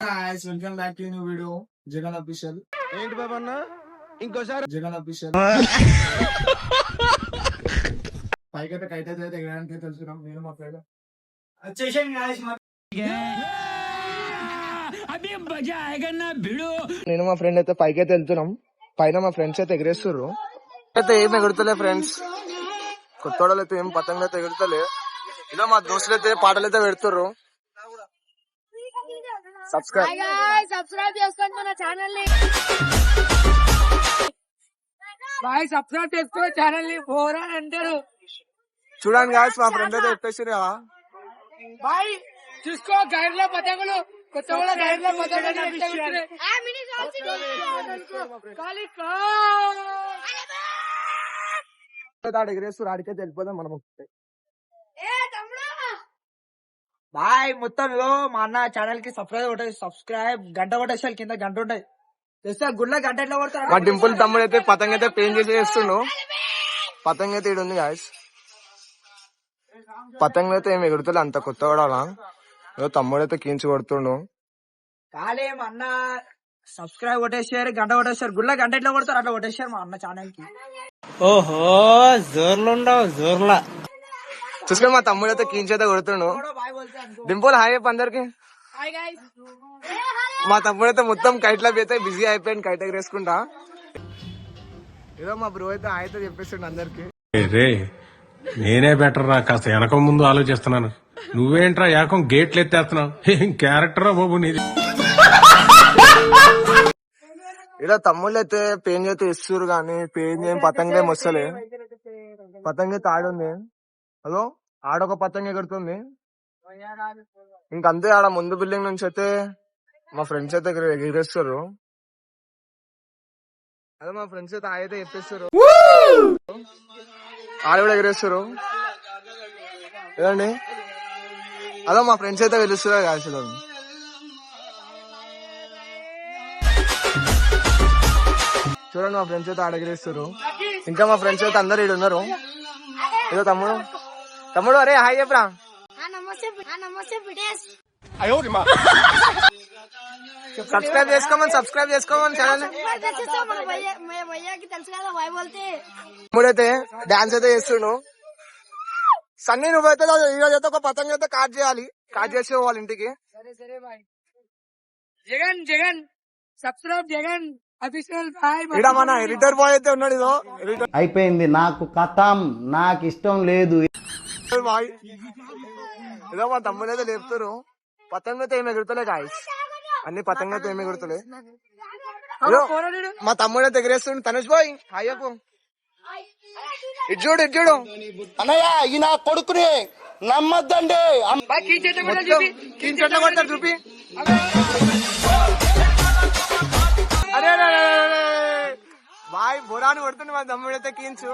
guys, welcome back to a new video. Jagan official ఏంటి బాబు అన్న ఇంకోసారి జగన్ అఫీషియల్ పైకైతే కైట్ అయితే ఎగడానికి తెలుసుకున్నాం నేను మా ఫ్రెండ్ వచ్చేసాను guys. నేను మా ఫ్రెండ్ అయితే పైకైతే వెళ్తున్నాం. పైన మా ఫ్రెండ్స్ అయితే ఎగరేస్తుర్రు. అయితే ఏం ఎగురుతలే ఫ్రెండ్స్, కొత్త అయితే ఏం పతంగులు అయితే ఎగురుతలే. ఇలా మా దోస్తులు అయితే పాటలు అయితే పెడుతుర్రు. సబ్స్క్రైబ్ చేసుకోండి మన ఛానల్ ని. సబ్స్క్రైబ్ చేసుకోండి ఛానల్ ని. పోరా అంటారు చూడండి గాయస్, మా ఫ్రెండ్ అయితే చెప్పేసిరు కదా. బాయ్ చూసుకో గైర్ల పతంగులు కొత్త కూడా గైర్ల పతంగులు ఎగరేస్తారు. ఆడికైతే వెళ్ళిపోదాం మనం. బాయ్ మొత్తం మా అన్న ఛానల్ కి సబ్స్క్రైబ్ గంట కొట్టేసారు. కింద గంట ఉంటాయి తెస్తే గుడ్ల గంట ఎట్లా కొడతారు. మా డింపుల్ తమ్ముడు అయితే పతంగ అయితే పెయిన్ చేసి వేస్తుండు. పతంగ అయితే ఈడు ఉంది గాయస్. పతంగ అయితే ఏమి ఎగురుతలే అంత కొత్త కూడా. తమ్ముడు అయితే కీంచి కొడుతుండు. కాలే మా అన్న సబ్స్క్రైబ్ కొట్టేసారు, గంట కొట్టేసారు. గుడ్ల గంట ఎట్లా కొడతారు అట్లా కొట్టేసారు మా అన్న ఛానల్ కి. ఓహో జోర్లుండవు జోర్లా. చూసుకొని మా తమ్ముడు అయితే కీంచి అయితే కొడుతుండు. డింపుల్ హాయ్ చెప్పు అందరికి. మా తమ్ముడు అయితే మొత్తం కైట్ల అయితే బిజీ అయిపోయింది కైట్ ఎగరేసుకుంటా. ఏదో మా బ్రో అయితే హాయ్ అయితే చెప్పేస్తుండు అందరికి. రే నేనే బెటర్ రా, కాస్త వెనక ముందు ఆలోచిస్తున్నాను. నువ్వేంట్రా ఏకం గేట్లు ఎత్తేస్తున్నావు. ఏం క్యారెక్టరా బాబు నీది. ఇలా తమ్ముళ్ళు అయితే పెయిన్ అయితే ఇస్తురు గానీ పెయిన్ ఏం పతంగం వస్తలే. పతంగ అయితే ఆడుంది. హలో ఆడొక పతంగ ఎగురుతుంది. ఇంకంతే ఆడ ముందు బిల్డింగ్ నుంచి అయితే మా ఫ్రెండ్స్ అయితే ఎగిరేస్తారు. అదే మా ఫ్రెండ్స్ అయితే అయితే చెప్పేస్తారు. ఆడ కూడా ఎగిరేస్తారు ఏదండి. అదో మా ఫ్రెండ్స్ అయితే పిలుస్తారు అసలు. చూడండి మా ఫ్రెండ్స్ అయితే ఆడ ఎగిరేస్తారు. ఇంకా మా ఫ్రెండ్స్ అయితే అందరు ఈడు ఉన్నారు. ఏదో తమ్ముడు తమ్ముడు అరే హాయ్ చెప్పరా. సబ్స్క్రైబ్ చేసుకోమని ఛానల్. తమ్ముడైతే డాన్స్ అయితే చేస్తుండు. సన్నీ నువ్వైతే ఈరోజు అయితే ఒక పతంగ అయితే కాట్ చేయాలి. కాట్ చేసి వాళ్ళ ఇంటికి. Jagan Jagan subscribe Jagan official. ఇక్కడ మన ఎడిటర్ బాయ్ అయితే ఉన్నాడు. ఇదో ఎడిటర్ అయిపోయింది నాకు కథం, నాకు ఇష్టం లేదు. బాయ్ ఏదో మా తమ్ముడు అయితే లేపుతారు. పతంగ అయితే ఏమి ఎగురుతలే గాయస్. అన్ని పతంగ అయితే ఏమి ఎగురుతలే. మా తమ్ముడు అయితే ఎగిరేస్తుండు. తనుష్ బాయ్ హాయ్ చెప్పు. ఇటు చూడు అన్నయ్య ఈ నా కొడుకుని నమ్మద్దండి. కించెట్ల కొడతారు చూపి. అరే బాయ్ బొరాని కొడుతుంది మా తమ్ముడు అయితే కీంచు.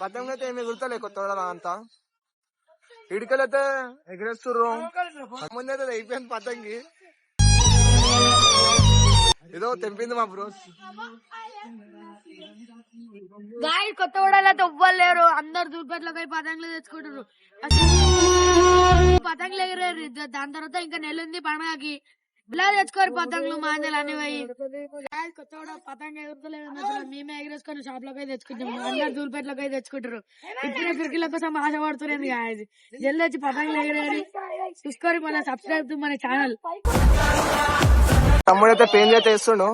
పతంగ అయితే ఏమి ఎగురుతలే కొత్త అంతా. ఇడికలైతే ఎగిరేస్తుర్రు. ముందైతే అయిపోయింది పతంగి. ఏదో తెంపింది మా బ్రోస్. గాయ కొత్త అయితే ఎవ్వలేరు. అందరు దూపేట్లోకి పోయి పతంగులు తెచ్చుకుంటారు. పతంగులు ఎగిరారు. దాని తర్వాత ఇంకా నెల్లుంది పండుగకి. ఇలా తెచ్చుకోరు పతంగులు మాంజలు అన్ని పోయి. కొత్త పతంగ ఎగురుతలేదు. మేమే ఎగిరేసుకొని షాప్ లోకి తెచ్చుకుంటాం. అందరు దూపేట్లోకి తెచ్చుకుంటారు. ఇప్పుడే ఫిర్కిల కోసం ఆశపడుతున్నారు. గాయస్ జల్ది వచ్చి పతంగులు ఎగిరేది చూసుకోరు. మన సబ్స్క్రైబ్ మన ఛానల్. తమ్ముడు అయితే పెయిన్ అయితే వేస్తుండు.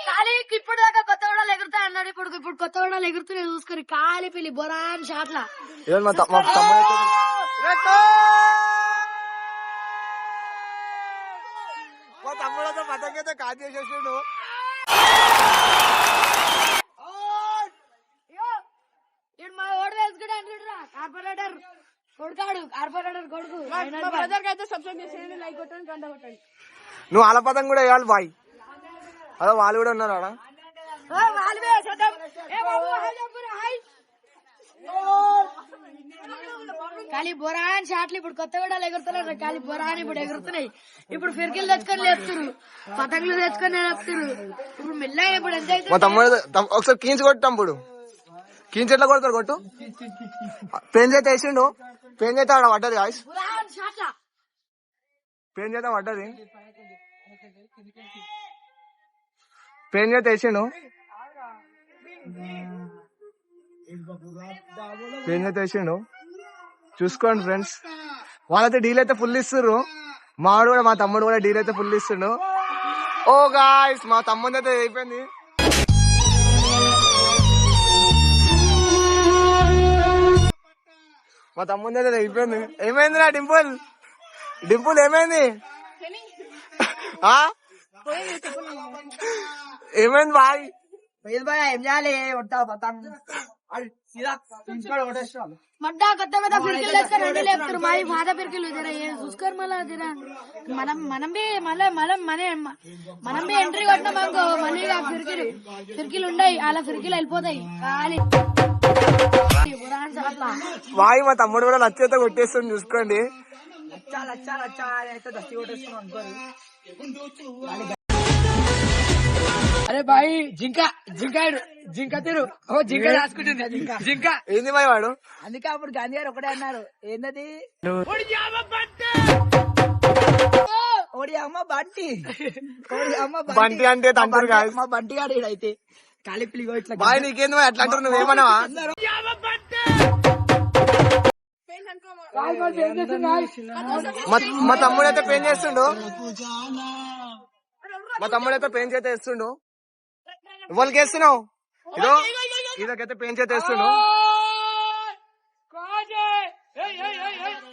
ఖాళీ ఇప్పుడు దాకా కొత్త గూడలు ఎగురుతాయి అన్నాడు. ఇప్పుడు కొత్త గూడలు ఎగురుతున్నాయి చూసుకొని. ఖాళీ పిల్లి బొరాన్ షాట్ల. మా తమ్ముడు అయితే పతంగ అయితే కాట్ చేసేసిండు. మా ఓడి వేసుకుంటే అంటురా కార్పొరేటర్ కొడుకాడు. కార్పొరేటర్ కొడుకు. లైక్ కొట్టండి గంట కొట్టండి. నువ్వు వాళ్ళ పతంగ కూడా వేయాలి బాయ్. అదో వాళ్ళు కూడా ఉన్నారు ఆడ. ఖాళీ బొరాన్ షాట్లు ఇప్పుడు కొత్త గూడలు ఎగురుతున్నారు. ఖాళీ బొరాన్ ఇప్పుడు ఎగురుతున్నాయి. ఇప్పుడు ఫిర్కిలు తెచ్చుకొని లేపుతారు. పతంగులు తెచ్చుకొని లేపుతారు. ఇప్పుడు మెల్లగా ఇప్పుడు ఎంత మా తమ్ముడు ఒకసారి కీంచి కొట్టు. తమ్ముడు కీంచి ఎట్లా కొడతారు కొట్టు. పెయిన్ అయితే వేసిండు. పెయిన్ అయితే ఆడ పడ్డది గాయస్. పెయిన్ చేత పడ్డది, పెయిన్ చేత వేసిండు, పెయిన్ చేత వేసిండు. చూసుకోండి ఫ్రెండ్స్, వాళ్ళైతే డీల్ అయితే ఫుల్ ఇస్తుర్రు. మావాడు కూడా, మా తమ్ముడు కూడా డీల్ అయితే ఫుల్ ఇస్తుండు. ఓ గాయ్స్, మా తమ్ముడు అయితే అయిపోయింది. మా తమ్ముడు అయితే అయిపోయింది. ఏమైంది నా డింపుల్? డింపుల్ ఏమైంది? ఏమైంది బాయ్? ఏం చేయాలి? కొడతా పతంగ్ మడ్డా కొత్త మీద ఫిర్కిలు వేసుకొని అన్ని లేపుతారు. మరి పాత ఫిర్కిలు జరా చూసుకోరు. మళ్ళా జరా మనం బి ఎంట్రీ కొట్టినాం అనుకో, మళ్ళీ ఫిర్కిలు ఉండయి, అలా ఫిర్కిలు వెళ్ళిపోతాయి. వాయి మా తమ్ముడు కూడా లచ్చైతే కొట్టేస్తుంది. చూసుకోండి. లచ్చా అయితే దస్తి కొట్టేస్తున్నాం అనుకోరు. అరే బాయ్, జింక తిరు జింక రాసుకుంటుంది. జింక ఏంది బాయ్ వాడు? అందుకే అప్పుడు గాంధీ గారు ఒకటే అన్నారు, ఏంటది? ఓడి అమ్మ బంటి, ఓడి అమ్మ బంటి అంటే తండ్రి కాదు. మా బంటి గాడు అయితే కాలిపిలిగో ఇట్లా. బాయ్ నీకేంది బాయ్ అట్లా అంటారు? నువ్వేమన్నావా? మా తమ్ముడు అయితే పెయిన్ చేస్తుండు. మా తమ్ముడు అయితే పెయిన్ చేత వేస్తుండు. వాళ్ళకి వేస్తున్నావు ఇదో, ఇదకైతే పెయిన్ చేత వేస్తుండు.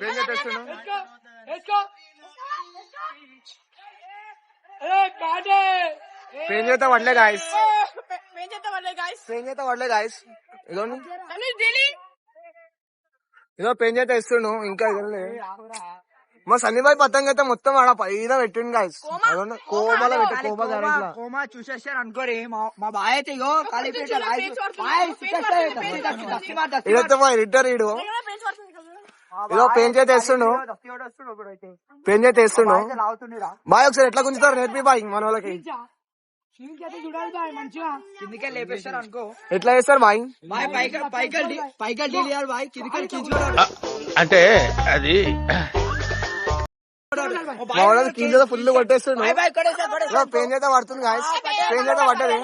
పెయిన్ చేత వేస్తుండు. పెయిన్ చేత పడలే గాయస్, పెయిన్ చేత పడలే గాయస్. ఇదో ఇదో పెయిన్ చేత వేస్తుండు. ఇంకా ఇదే మా సన్నిబాయ్ పతంగ అయితే మొత్తం ఆడ పైన పెట్టిండు గాయస్. కోమాలో పెట్టి కోమా చూసేసారు అనుకోరి. మా బాయ్ అయితే ఇగో ఇదైతే మా రిటర్ ఇడు ఇదో పెయిన్ చేత వేస్తుండు. పెయిన్ చేత వేస్తుండు. బాయ్ ఒకసారి ఎట్లా గుంజుతారు నేర్పి బాయ్ మన వాళ్ళకి. కిందికే లేపేస్తారు అనుకో. ఎట్లా వేస్తారు బాయ్? పైకి డీల్ చేయాలి బాయ్. కిందికి అంటే అది మా వాళ్ళకి కింద ఫుల్ కొట్టేస్తుండు. పెయిన్ చేత పడుతుంది గాయస్. పెయిన్ చేత పడ్డది.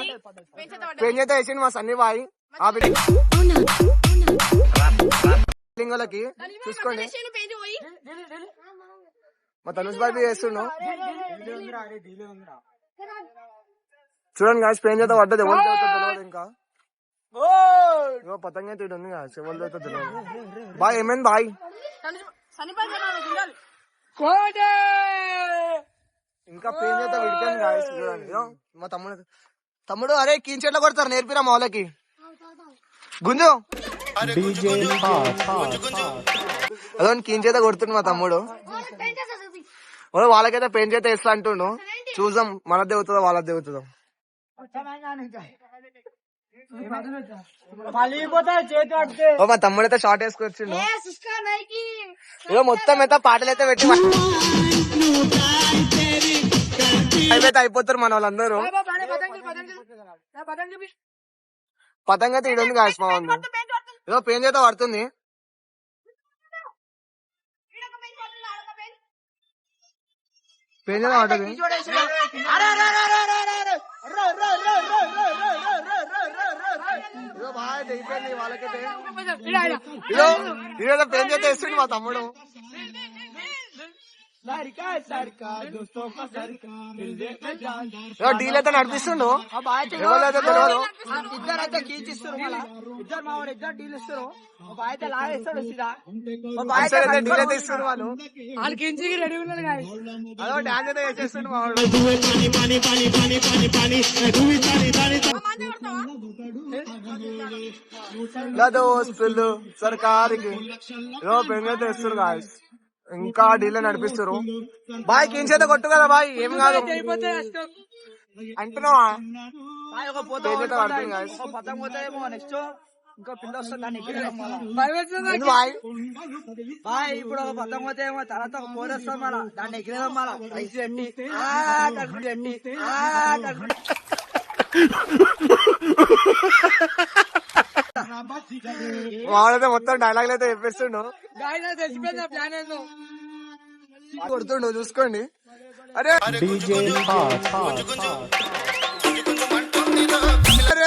పెయిన్ చేత వేసిండు మా సన్నీ బాయ్. ఆ బిల్డింగ్లకి చూసుకోండి. మా తనుష్ బాయ్ వేస్తుండు. చూడండి గాయస్, పెయిన్ చేత పడ్డది. ఎవరితో తెలియదు ఇంకా. పతంగ అయితే ఉంది గాయస్, ఎవరితో తెలియదు. బాయ్ ఏమైంది బాయ్? ఇంకా పెయిన్ చేత విడిపోయింది గాయస్. చూడండి మా తమ్ముడు అరే కీన్ చెట్ల కొడతారు నేర్పిరా మా వాళ్ళకి. గుంజు అదో కీన్ చేత కొడుతుండు మా తమ్ముడు. వాళ్ళకైతే పెయిన్ చేత వేస్తా అంటుండు. చూద్దాం మనది అవుతుందో వాళ్ళది అవుతుందో. మా తమ్ముడు అయితే షార్ట్ వేసుకొచ్చిండు. ఇగో మొత్తం అయితే పాటలు అయితే పెట్టి అయితే అయిపోతారు మన వాళ్ళందరూ. పతంగ అయితే ఇడుంది కాదు మా ఉంది. ఇదో పెయిన్ చేత పడుతుంది. పెయిన్ చేత పడుతుంది. అయిపోయింది వాళ్ళకైతే. ఇదో పెయిన్ చేత వేస్తుంది మా తమ్ముడు. డీల్ అయితే నడిపిస్తుండు. ఎవరైతే తెలియదు. ఇద్దరైతే కీచిస్తారు. ఇద్దరు మా వాడు ఇద్దరు డీల్ ఇస్తారు. అయితే లాగేస్తాడు సీదా. డీల్ అయితే ఇస్తారు వాళ్ళు. వాళ్ళు కించికి రెడీ ఉన్నారు కానీ అదో డాన్స్ అయితే వేసేస్తుండు మా వాడు. దోస్తులు సర్కారికి ఏదో పెన్ అయితే ఇస్తారు గాయస్. ఇంకా డీలే నడిపిస్తారు. బాయ్ కింగ్ చేత కొట్టు కదా బాయ్, ఏం కాదు అంటున్నావా? పతంగ పోతాయేమో. నెక్స్ట్ ఇంకో పిల్ల వస్తుంది. బాయ్ ఇప్పుడు ఒక పతంగ పోతాయేమో, తర్వాత ఒక పోరు వస్తాం. మళ్ళా దాన్ని ఎగిరేదాం. మళ్ళా రైస్ పెట్టి వాడైతే మొత్తం డైలాగులు అయితే చెప్పేస్తుండు. తెలిసిపోయింది ప్లాన్ ఏందో. కొడుతుండు చూసుకోండి. అరే అరే,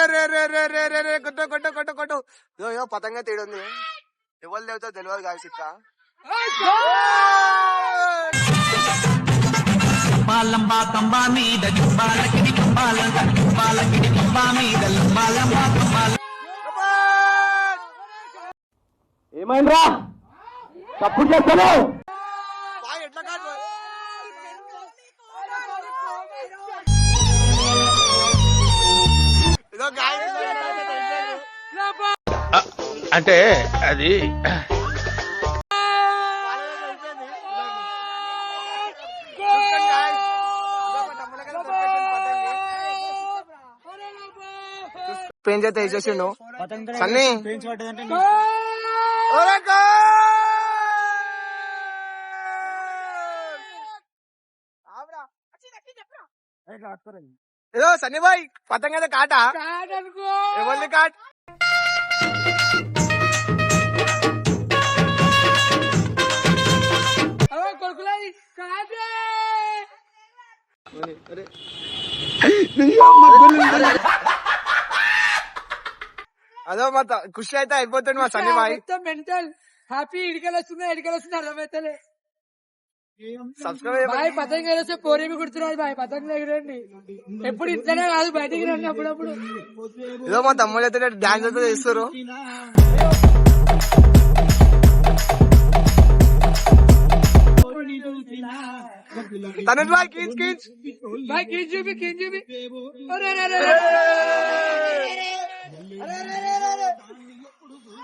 అరే, అరే, అరే, అరే, అరే, అరే, కొట్టు కొట్టు కొట్టు కొట్టు. యో పతంగా తేడుంది, ఎవరు లేవుతో తెలియదు కాదు సిక్క. ఏమైందిరా తప్పుడు చేస్తాను. బాయ్ ఎట్లా కాదు ఇదో గాయ అంటే అది పెయింట్ అయితే వేసేసిండు సన్నీ. ఏదో సన్నీ బాయ్ పతంగ అయితే కాటా ఎవరిది కాట్. అదో మా ఖుషి అయితే అయిపోతుంది మా సన్నీ బాయ్. మెంటల్ హ్యాపీ ఇడికలు వస్తుంది అర్థమైతలే. సబ్స్క్రైబ్ బాయ్ పతంగ ఎగరేస్తే కోరేమి కుడుతున్నారు బాయ్. పతంగ ఎగరండి ఎప్పుడు ఇట్లనే కాదు, బయటికి రండి అప్పుడప్పుడు. ఏదో మా తమ్ముడు అయితే డాన్స్ అయితే చేస్తారు. తనుజ్ బాయ్ కీచ్ కీచ్ బాయ్ కింగ్ చూపి అరే అరే అరే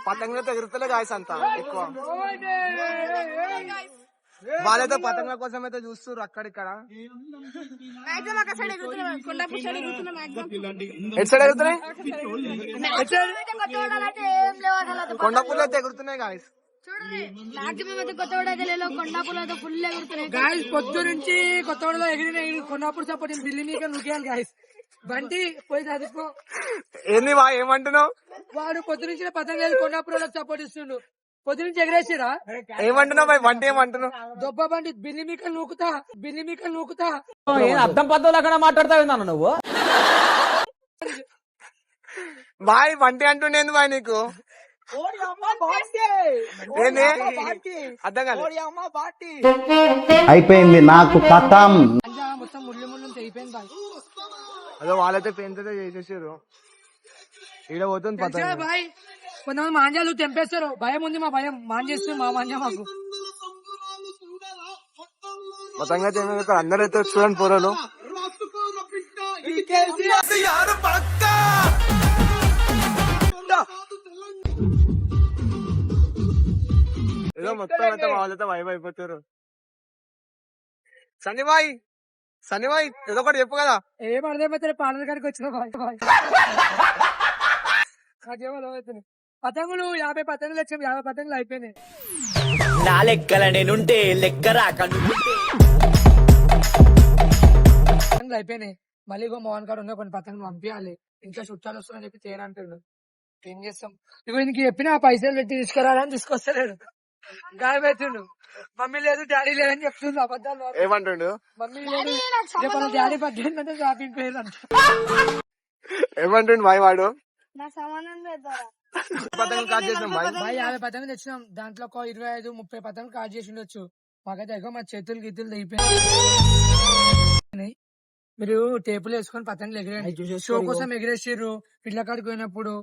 పతంగులు ఎగురుతలే గాయస్ అంతా ఎక్కువ. వాళ్ళైతే పతంగుల కోసం అయితే చూస్తారు అక్కడిక్కడ. ఎటు సైడ్ ఎగురుతున్నాయి, కొండపూలు అయితే ఎగురుతున్నాయి గాయస్. గాయస్ పొద్దు నుంచి కొత్తవాడలో ఎగిరిన కొన్నాప్పుడు సపోర్ట్ ఢిల్లీ మీకు నుకేయాలి గాయస్. బంటి పోయి చదువుకో. ఏంది బా ఏమంటున్నావు? వాడు పొద్దు నుంచి పతంగ కొన్నాపురంలో సపోర్ట్ ఇస్తుండు. పొద్దు నుంచి ఎగరేసిరా ఏమంటున్నావు బాయ్? వంట ఏమంటున్నావు? దొబ్బ బండి బిల్లి మీకలు నూకుతా అర్థం పద్ధతులు అక్కడ మాట్లాడతావు నాన్న నువ్వు. బాయ్ వంట అంటుండేంది బాయ్ నీకు? ఏంది అర్థం కాదు. అయిపోయింది నాకు కథం. మొత్తం ముళ్ళు అయిపోయింది బాయ్. అదో వాళ్ళైతే పెయింట్ అయితే చేసేసారు. ఈడ పోతుంది పతంగ బాయ్. కొంతమంది మాంజాలు తెంపేస్తారు, భయం ఉంది. మా భయం మాంజేస్తుంది, మా మాంజా మాకు. పతంగ అయితే ఏమైనా అందరూ అయితే చూడండి పోరాలు. ఏదో మొత్తం అయితే వాళ్ళతో వైబ్ అయిపోతారు. సన్నీ బాయ్ ఏదో ఒకటి చెప్పు కదా. ఏం అర్థమైతే పార్లర్ కాడికి వచ్చిన పతంగులు 50 పతంగులు వచ్చాం. 50 పతంగులు అయిపోయినాయి. నా లెక్కల నేనుంటే లెక్క రాకండి పతంగులు అయిపోయినాయి. మళ్ళీ మోహన్ కాడ ఉన్న కొన్ని పతంగులు పంపించాలి. ఇంకా చుట్టాలు వస్తున్నాయని చెప్పి చేయనంటాడు. ఏం చేస్తాం ఇగో ఇంక చెప్పిన పైసలు పెట్టి తీసుకురాలని తీసుకొస్తలేడు. గాయమవుతుండు. మమ్మీ లేదు డాడీ లేదని చెప్తుంది. అబద్ధాలు ఏమంటుండు? మమ్మీ లేదు రేపు డాడీ పద్దెనిమిది షాపింగ్ పోయారంట. ఏమంటుండు బాయ్ వాడు? నా పతంగులు కాట్ చేసాం బాయ్. బాయ్ 50 పతంగులు తెచ్చినాం. దాంట్లో ఒక 25-30 పతంగులు కాట్ చేసి ఉండొచ్చు. మాకైతే ఎగో మా చేతులు గిత్తులు తెగిపోయినాయి. మీరు టేపులు వేసుకొని పతంగులు ఎగిరేయండి. షో కోసం ఎగిరేసిర్రు. పిల్లకాడికి పోయినప్పుడు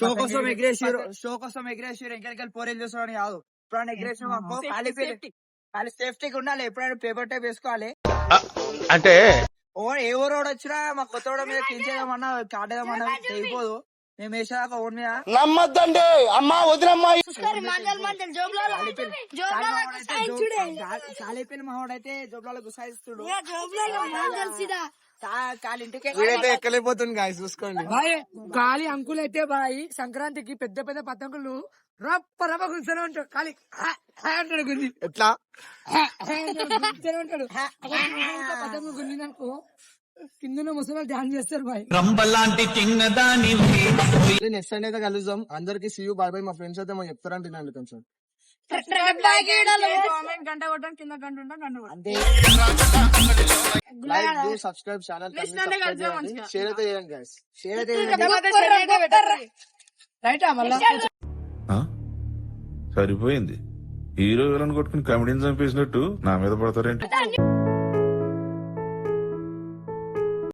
షో కోసం ఎగిరేసిర్రు. ఇంకెళ్ళి పోరేలు చూసుకోవడం కాదు. ఎప్పుడైనా ఎగిరేసిన ఖాళీ సేఫ్టీగా ఉండాలి. ఎప్పుడైనా పేపర్ టైప్ వేసుకోవాలి. అంటే ఏ ఊరోడు వచ్చినా మా కొత్త మీద కించేదామన్నా కాటేదామన్నా తెగిపోదు. మేము వేసేదాకా ఓన్ మీద నమ్మద్దండి అమ్మా వదినమ్మా. కాలిపోయిన మావాడైతే జోబ్లలో గుసాయిస్తుడు. వీడైతే ఎక్కలేకపోతుంది గాయస్ చూసుకోండి. బాయ్ గాలి అంకులు అయితే బాయ్ సంక్రాంతికి పెద్ద పెద్ద పతంగులు రప్ప గుంజనే ఉంటాడు. ఖాళీ అంటాడు గుంజి. ఎట్లా ఉంటాడు పతంగులు గుంజిననుకో కింద ముసలి డాన్స్ చేస్తారు బాయ్. రంబలాంటి చిన్నదాని నెక్స్ట్ టైం అయితే కలుద్దాం. అందరికి సీ యూ బాయ్ బాయ్. మా ఫ్రెండ్స్ అయితే మాకు చెప్తారంటే కొంచెం గంట కొట్టడం కింద గంట ఉంటాం గంట కొట్టడం. అంతే like do subscribe channel share అయితే చేయండి గైస్ షేర్ అయితే చేయండి రైటా మళ్ళా సరిపోయింది. హీరో విలన్ కొట్టుకుని కమెడీని చంపేసినట్టు నా మీద పడతారేంటి?